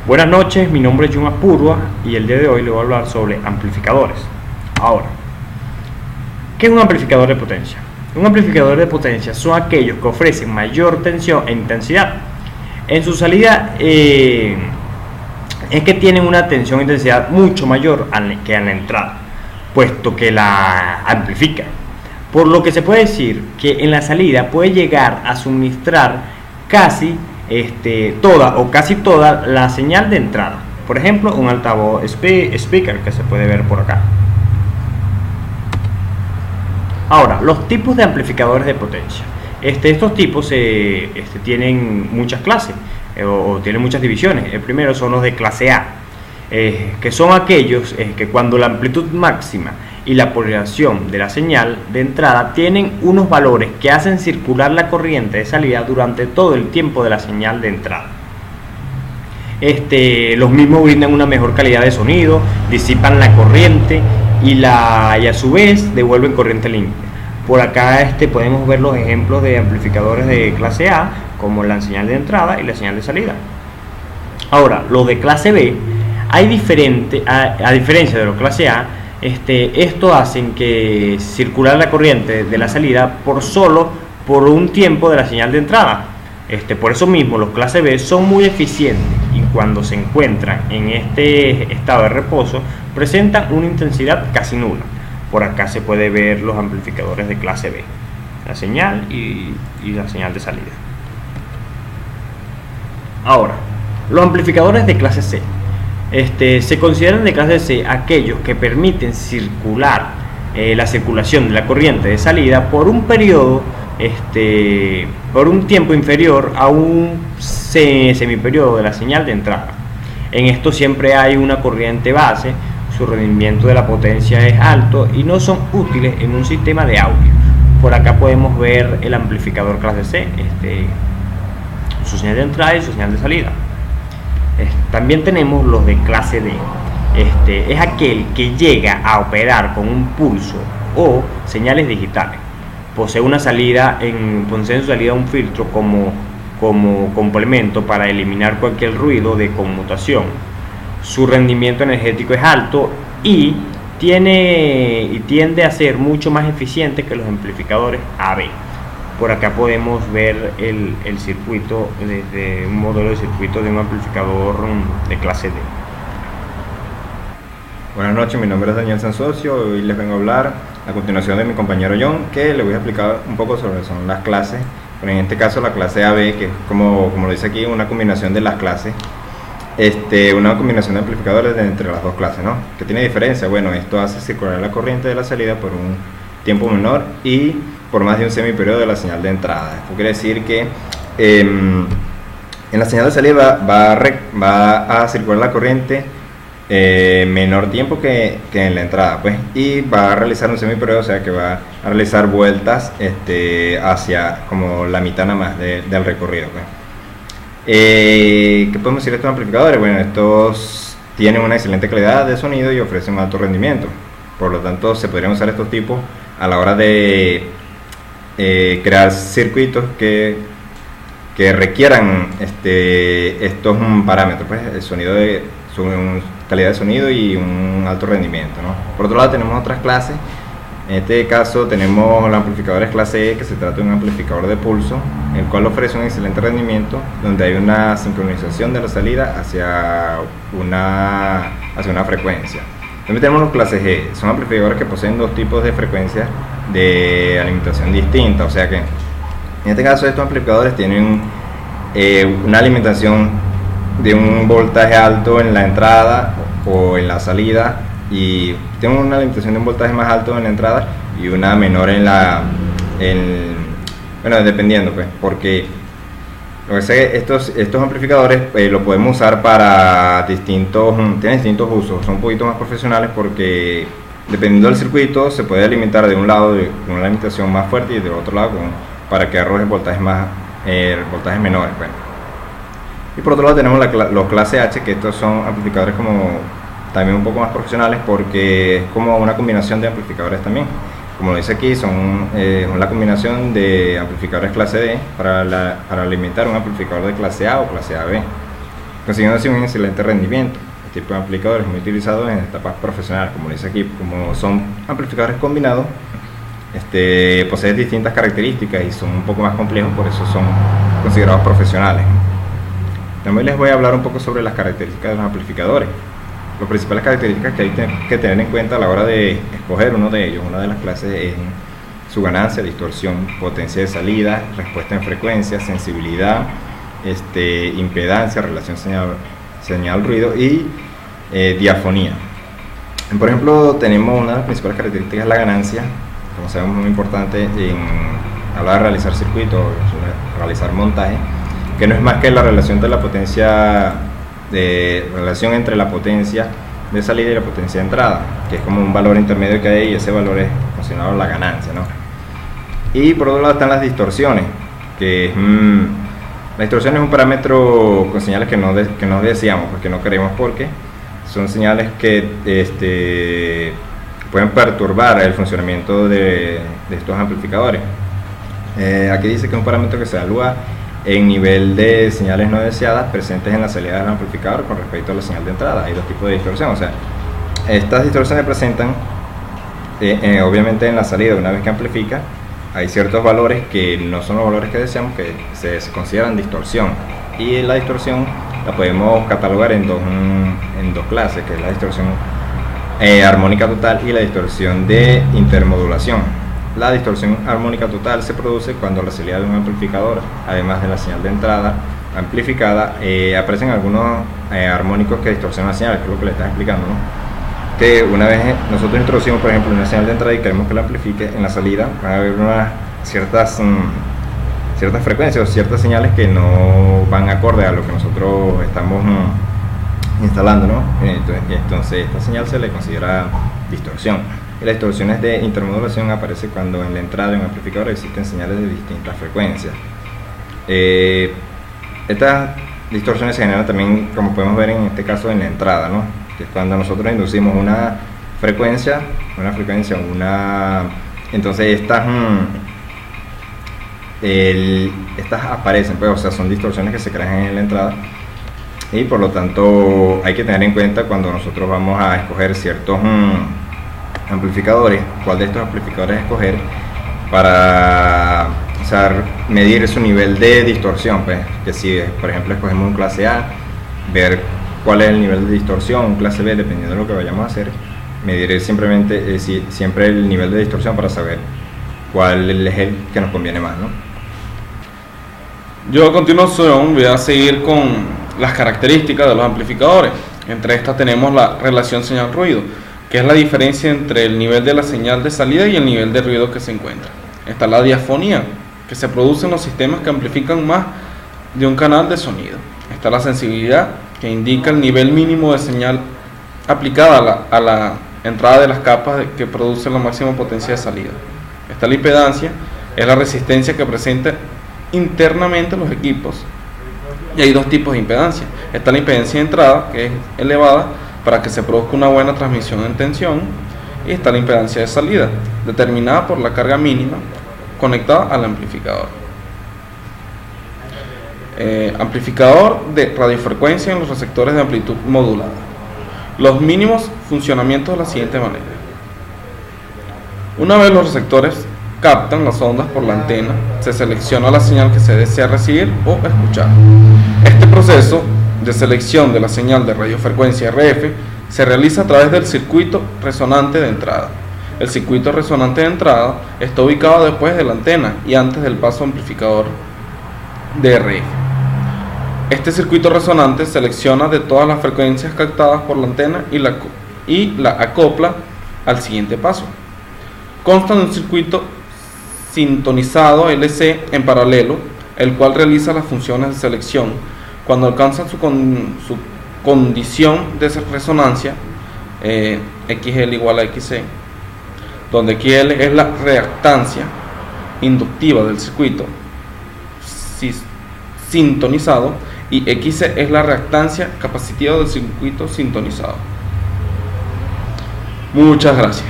Buenas noches, mi nombre es Jun Apurua y el día de hoy le voy a hablar sobre amplificadores. Ahora, ¿qué es un amplificador de potencia? Un amplificador de potencia son aquellos que ofrecen mayor tensión e intensidad. En su salida es que tienen una tensión e intensidad mucho mayor que en la entrada, puesto que la amplifica. Por lo que se puede decir que en la salida puede llegar a suministrar casi toda o casi toda la señal de entrada. Por ejemplo, un altavoz speaker que se puede ver por acá. Ahora, los tipos de amplificadores de potencia. Estos tipos tienen muchas clases o tienen muchas divisiones. El primero son los de clase A, que son aquellos que cuando la amplitud máxima y la polarización de la señal de entrada tienen unos valores que hacen circular la corriente de salida durante todo el tiempo de la señal de entrada. Los mismos brindan una mejor calidad de sonido, disipan la corriente y a su vez devuelven corriente limpia. Por acá podemos ver los ejemplos de amplificadores de clase A, como la señal de entrada y la señal de salida. Ahora, los de clase B, a diferencia de los clase A, esto hacen que circular la corriente de la salida por un tiempo de la señal de entrada. Por eso mismo los clase B son muy eficientes y cuando se encuentran en este estado de reposo presentan una intensidad casi nula. Por acá se puede ver los amplificadores de clase B, la señal y la señal de salida. Ahora, los amplificadores de clase C. Se consideran de clase C aquellos que permiten circular la circulación de la corriente de salida por un periodo, por un tiempo inferior a un semiperiodo de la señal de entrada. En esto siempre hay una corriente base, su rendimiento de la potencia es alto y no son útiles en un sistema de audio. Por acá podemos ver el amplificador clase C, su señal de entrada y su señal de salida. También tenemos los de clase D. Es aquel que llega a operar con un pulso o señales digitales. Posee una salida en su salida un filtro como complemento para eliminar cualquier ruido de conmutación. Su rendimiento energético es alto y tiende a ser mucho más eficiente que los amplificadores AB. Por acá podemos ver el circuito desde un modelo de circuito de un amplificador de clase D. Buenas noches, mi nombre es Daniel Sansocio y les vengo a hablar a continuación de mi compañero John, que le voy a explicar un poco sobre son las clases, pero en este caso la clase AB, que es como lo dice aquí, una combinación de las clases, una combinación de amplificadores entre las dos clases, ¿no? ¿Qué tiene diferencia? Bueno, esto hace circular la corriente de la salida por un tiempo menor y por más de un semiperiodo de la señal de entrada. Esto quiere decir que en la señal de salida va a circular la corriente menor tiempo que en la entrada, pues, y va a realizar un semiperiodo, o sea que va a realizar vueltas hacia como la mitad nada más del recorrido, pues. ¿Qué podemos decir de estos amplificadores? Bueno, estos tienen una excelente calidad de sonido y ofrecen un alto rendimiento, por lo tanto se podrían usar estos tipos a la hora de crear circuitos que requieran estos parámetros, pues, el sonido calidad de sonido y un alto rendimiento, ¿no? Por otro lado tenemos otras clases. En este caso tenemos los amplificadores clase E, que se trata de un amplificador de pulso, el cual ofrece un excelente rendimiento, donde hay una sincronización de la salida hacia una frecuencia. También tenemos los clases G, son amplificadores que poseen dos tipos de frecuencias de alimentación distintas, o sea que en este caso estos amplificadores tienen una alimentación de un voltaje alto en la entrada o en la salida, y tienen una alimentación de un voltaje más alto en la entrada y una menor bueno, dependiendo, pues, porque estos amplificadores lo podemos usar para tienen distintos usos. Son un poquito más profesionales porque dependiendo del circuito se puede alimentar de un lado con una alimentación más fuerte y del otro lado para que arroje voltajes menores, pues. Y por otro lado tenemos los clase H, que estos son amplificadores también un poco más profesionales, porque es como una combinación de amplificadores también. Como lo dice aquí, son la combinación de amplificadores clase D para alimentar un amplificador de clase A o clase AB. consiguiendo así un excelente rendimiento. Este tipo de amplificadores es muy utilizado en etapas profesionales, como dice aquí, como son amplificadores combinados, poseen distintas características y son un poco más complejos, por eso son considerados profesionales. También les voy a hablar un poco sobre las características de los amplificadores. Las principales características que hay que tener en cuenta a la hora de escoger uno de ellos, una de las clases, es su ganancia, distorsión, potencia de salida, respuesta en frecuencia, sensibilidad, impedancia, relación señal-ruido y diafonía. Por ejemplo, tenemos una de las principales características, la ganancia, como sabemos, muy importante a la hora de realizar circuitos, realizar montaje, que no es más que la relación de la potencia, relación entre la potencia de salida y la potencia de entrada, que es como un valor intermedio que hay, y ese valor es considerado la ganancia, ¿no? Y por otro lado están las distorsiones, que la distorsión es un parámetro con señales que no deseamos, porque no queremos, porque son señales que pueden perturbar el funcionamiento de estos amplificadores. Aquí dice que es un parámetro que se evalúa en nivel de señales no deseadas presentes en la salida del amplificador con respecto a la señal de entrada. Hay dos tipos de distorsión, o sea, estas distorsiones presentan obviamente en la salida. Una vez que amplifica, hay ciertos valores que no son los valores que deseamos, que se consideran distorsión, y la distorsión la podemos catalogar en dos clases, que es la distorsión armónica total y la distorsión de intermodulación. La distorsión armónica total se produce cuando la salida de un amplificador, además de la señal de entrada amplificada, aparecen algunos armónicos que distorsionan la señal, que es lo que le estás explicando, ¿no? Que una vez nosotros introducimos, por ejemplo, una señal de entrada y queremos que la amplifique, en la salida van a haber ciertas frecuencias o ciertas señales que no van acorde a lo que nosotros estamos instalando, ¿no? Entonces esta señal se le considera distorsión. Y las distorsiones de intermodulación aparecen cuando en la entrada de un amplificador existen señales de distintas frecuencias. Estas distorsiones se generan también, como podemos ver en este caso, en la entrada, ¿no? Que es cuando nosotros inducimos una frecuencia, entonces estas aparecen, pues, o sea, son distorsiones que se crean en la entrada, y por lo tanto hay que tener en cuenta cuando nosotros vamos a escoger ciertos amplificadores, cuál de estos amplificadores escoger para, o sea, medir su nivel de distorsión, pues, que si por ejemplo escogemos un clase A, ver cuál es el nivel de distorsión, un clase B, dependiendo de lo que vayamos a hacer, medir simplemente siempre el nivel de distorsión para saber cuál es el que nos conviene más, ¿no? Yo a continuación voy a seguir con las características de los amplificadores. Entre estas tenemos la relación señal-ruido, que es la diferencia entre el nivel de la señal de salida y el nivel de ruido que se encuentra. Está la diafonía, que se produce en los sistemas que amplifican más de un canal de sonido. Está la sensibilidad, que indica el nivel mínimo de señal aplicada a la entrada de las capas que producen la máxima potencia de salida. Está la impedancia, es la resistencia que presenta internamente los equipos, y hay dos tipos de impedancia. Está la impedancia de entrada, que es elevada para que se produzca una buena transmisión en tensión, y está la impedancia de salida, determinada por la carga mínima conectada al amplificador. Amplificador de radiofrecuencia en los receptores de amplitud modulada. Los mínimos funcionamientos de la siguiente manera. Una vez los receptores captan las ondas por la antena, se selecciona la señal que se desea recibir o escuchar. Este proceso de selección de la señal de radiofrecuencia RF se realiza a través del circuito resonante de entrada. El circuito resonante de entrada está ubicado después de la antena y antes del paso amplificador de RF. Este circuito resonante selecciona de todas las frecuencias captadas por la antena y la acopla al siguiente paso. Consta de un circuito sintonizado LC en paralelo, el cual realiza las funciones de selección cuando alcanzan su condición de resonancia, XL igual a XC, donde XL es la reactancia inductiva del circuito sintonizado y XC es la reactancia capacitiva del circuito sintonizado. Muchas gracias.